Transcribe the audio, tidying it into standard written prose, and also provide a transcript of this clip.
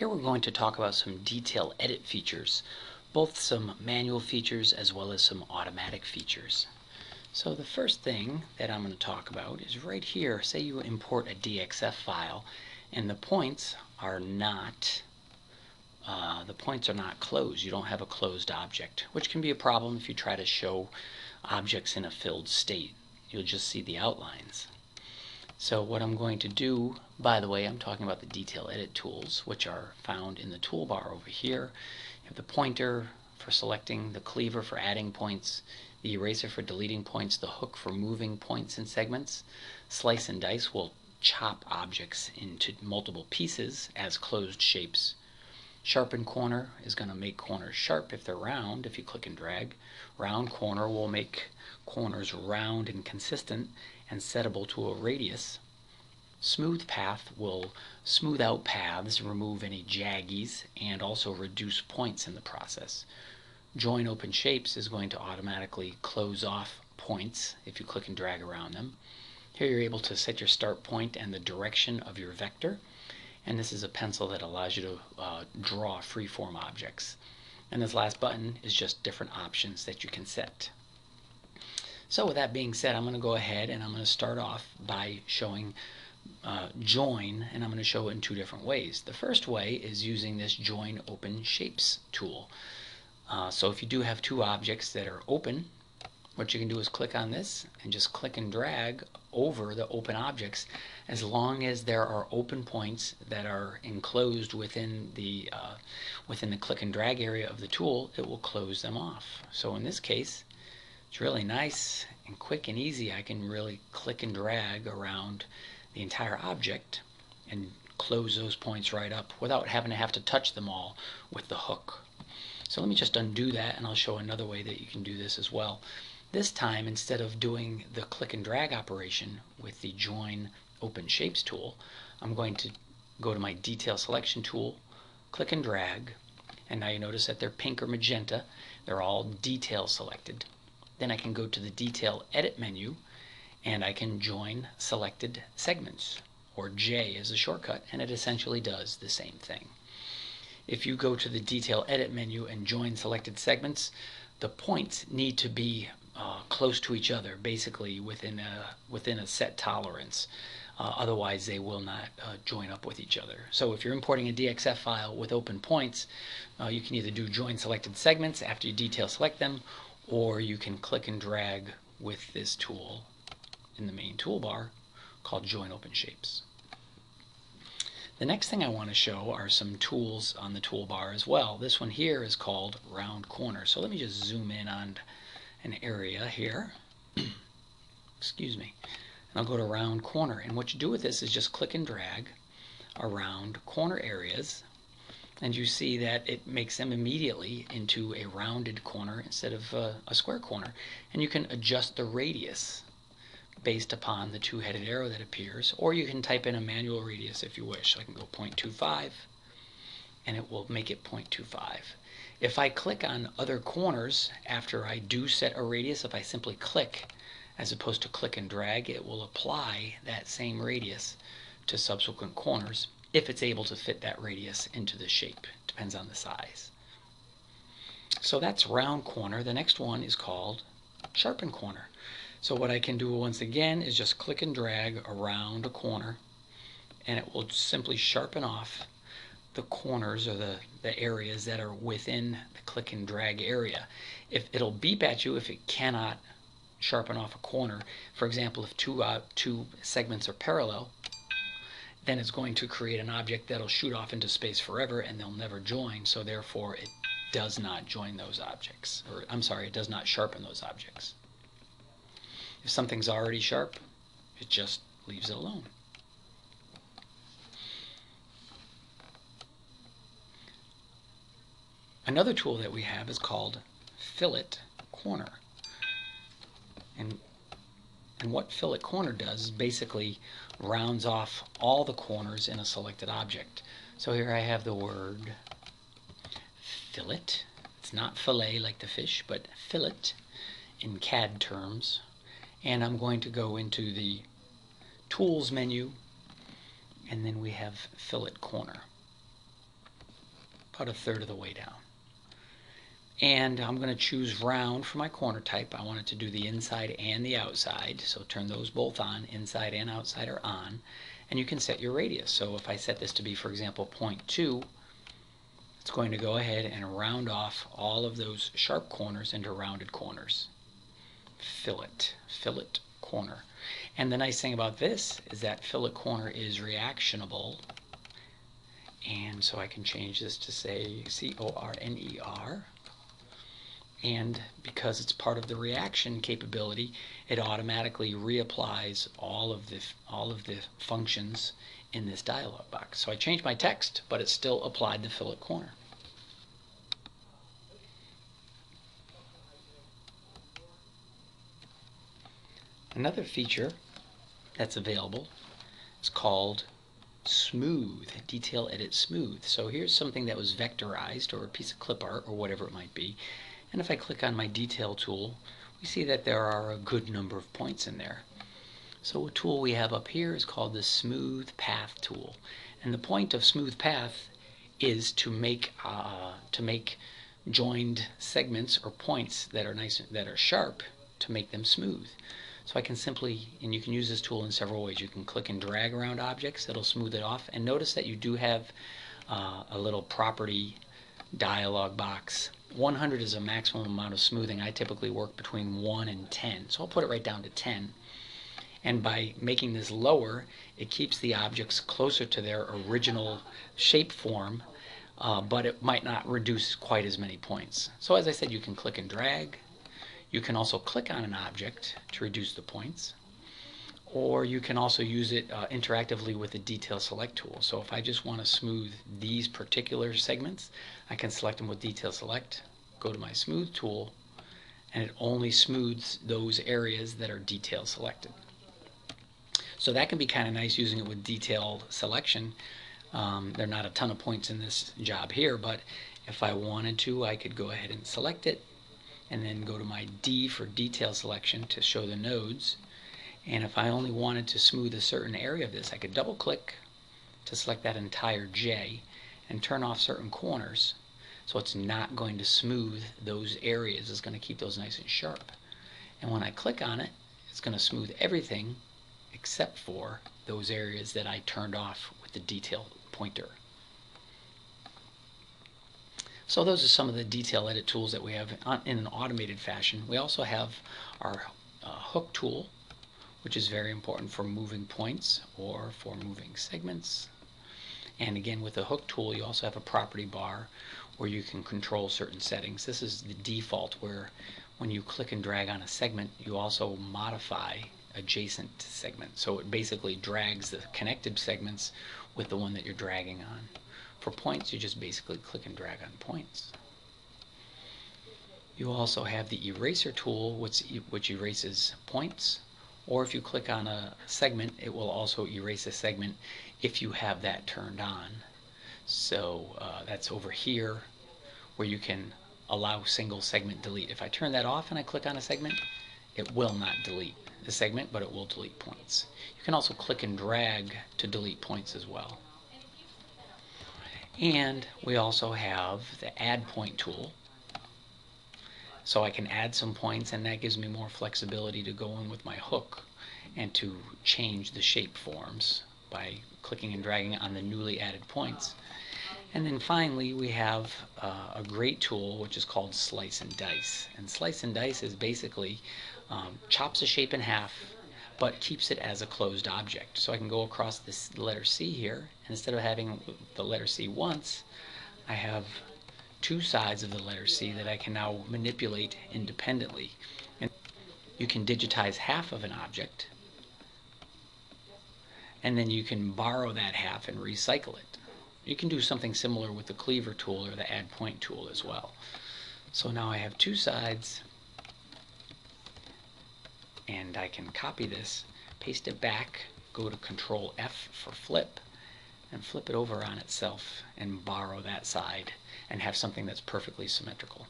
Here we're going to talk about some detail edit features, both some manual features as well as some automatic features. So the first thing that I'm going to talk about is right here. Say you import a DXF file and the points are not closed. You don't have a closed object, which can be a problem if you try to show objects in a filled state. You'll just see the outlines. So what I'm going to do, by the way, I'm talking about the detail edit tools, which are found in the toolbar over here. You have the pointer for selecting, the cleaver for adding points, the eraser for deleting points, the hook for moving points and segments. Slice and dice will chop objects into multiple pieces as closed shapes. Sharpen corner is going to make corners sharp if they're round, if you click and drag. Round corner will make corners round and consistent and settable to a radius. Smooth path will smooth out paths, remove any jaggies, and also reduce points in the process. Join open shapes is going to automatically close off points if you click and drag around them. Here you're able to set your start point and the direction of your vector. And this is a pencil that allows you to draw freeform objects. And this last button is just different options that you can set. So with that being said, I'm going to go ahead and I'm going to start off by showing join, and I'm going to show it in two different ways. The first way is using this join open shapes tool. So if you do have two objects that are open, what you can do is click on this and just click and drag over the open objects. As long as there are open points that are enclosed within the click and drag area of the tool, it will close them off. So in this case, it's really nice and quick and easy. I can really click and drag around the entire object and close those points right up without having to touch them all with the hook. So let me just undo that and I'll show another way that you can do this as well. This time, instead of doing the click and drag operation with the join open shapes tool, I'm going to go to my detail selection tool, click and drag, and now you notice that they're pink or magenta. They're all detail selected. Then I can go to the detail edit menu and I can join selected segments, or J as a shortcut, and it essentially does the same thing. If you go to the detail edit menu and join selected segments, the points need to be close to each other, basically within a set tolerance. Otherwise they will not join up with each other. So if you're importing a DXF file with open points, you can either do join selected segments after you detail select them, or you can click and drag with this tool in the main toolbar called join open shapes. The next thing I want to show are some tools on the toolbar as well. This one here is called round corner. So let me just zoom in on an area here. Excuse me. And I'll go to round corner. And what you do with this is just click and drag around corner areas. And you see that it makes them immediately into a rounded corner instead of a square corner. And you can adjust the radius based upon the two-headed arrow that appears, or you can type in a manual radius if you wish. So I can go 0.25 and it will make it 0.25. If I click on other corners after I do set a radius, if I simply click as opposed to click and drag, it will apply that same radius to subsequent corners if it's able to fit that radius into the shape. Depends on the size. So that's round corner. The next one is called sharpen corner. So what I can do once again is just click and drag around a corner and it will simply sharpen off the corners or the areas that are within the click and drag area. If it'll beep at you if it cannot sharpen off a corner. For example, if two segments are parallel, then it's going to create an object that'll shoot off into space forever and they'll never join, so therefore it does not join those objects, or I'm sorry, it does not sharpen those objects. If something's already sharp, it just leaves it alone. Another tool that we have is called fillet corner. And what fillet corner does is basically rounds off all the corners in a selected object. So here I have the word fillet. It's not fillet like the fish, but fillet in CAD terms. And I'm going to go into the Tools menu, and then we have Fillet Corner. about a third of the way down. And I'm going to choose round for my corner type. I want it to do the inside and the outside, so turn those both on. Inside and outside are on. And you can set your radius. So if I set this to be, for example, 0.2, it's going to go ahead and round off all of those sharp corners into rounded corners. Fillet corner. And the nice thing about this is that fillet corner is reactionable. And so I can change this to say corner. And because it's part of the reaction capability, it automatically reapplies all of the functions in this dialog box. So I changed my text, but it still applied the fillet corner. Another feature that's available is called Smooth, Detail Edit Smooth. So here's something that was vectorized, or a piece of clip art, or whatever it might be. And if I click on my detail tool, we see that there are a good number of points in there. So a tool we have up here is called the Smooth Path tool. And the point of Smooth Path is to make joined segments or points that are nice, that are sharp, to make them smooth. So I can simply, and you can use this tool in several ways. You can click and drag around objects, it'll smooth it off. And notice that you do have a little property dialog box. 100 is a maximum amount of smoothing. I typically work between 1 and 10. So I'll put it right down to 10. And by making this lower, it keeps the objects closer to their original shape form, but it might not reduce quite as many points. So as I said, you can click and drag. You can also click on an object to reduce the points. Or you can also use it interactively with the Detail Select tool. So if I just want to smooth these particular segments, I can select them with Detail Select, go to my Smooth tool, and it only smooths those areas that are detail selected. So that can be kind of nice using it with detail selection. There are not a ton of points in this job here, but if I wanted to, I could go ahead and select it, and then go to my D for detail selection to show the nodes. And if I only wanted to smooth a certain area of this, I could double click to select that entire J and turn off certain corners. So it's not going to smooth those areas, it's going to keep those nice and sharp. And when I click on it, it's going to smooth everything except for those areas that I turned off with the detail pointer. So those are some of the detail edit tools that we have in an automated fashion. We also have our hook tool, which is very important for moving points or for moving segments. And again, with the hook tool, you also have a property bar where you can control certain settings. This is the default, where when you click and drag on a segment, you also modify adjacent segment. So it basically drags the connected segments with the one that you're dragging on. For points, you just basically click and drag on points. You also have the eraser tool, which erases points. Or if you click on a segment, it will also erase a segment if you have that turned on. So that's over here where you can allow single segment delete. If I turn that off and I click on a segment, it will not delete the segment, but it will delete points. You can also click and drag to delete points as well. And we also have the add point tool. So I can add some points, and that gives me more flexibility to go in with my hook and to change the shape forms by clicking and dragging on the newly added points. And then finally, we have a great tool which is called Slice and Dice. And Slice and Dice is basically chops a shape in half, but keeps it as a closed object. So I can go across this letter C here, and instead of having the letter C once, I have two sides of the letter C that I can now manipulate independently. And you can digitize half of an object, and then you can borrow that half and recycle it. You can do something similar with the cleaver tool or the add point tool as well. So now I have two sides, and I can copy this, paste it back, go to Control F for flip, and flip it over on itself and borrow that side and have something that's perfectly symmetrical.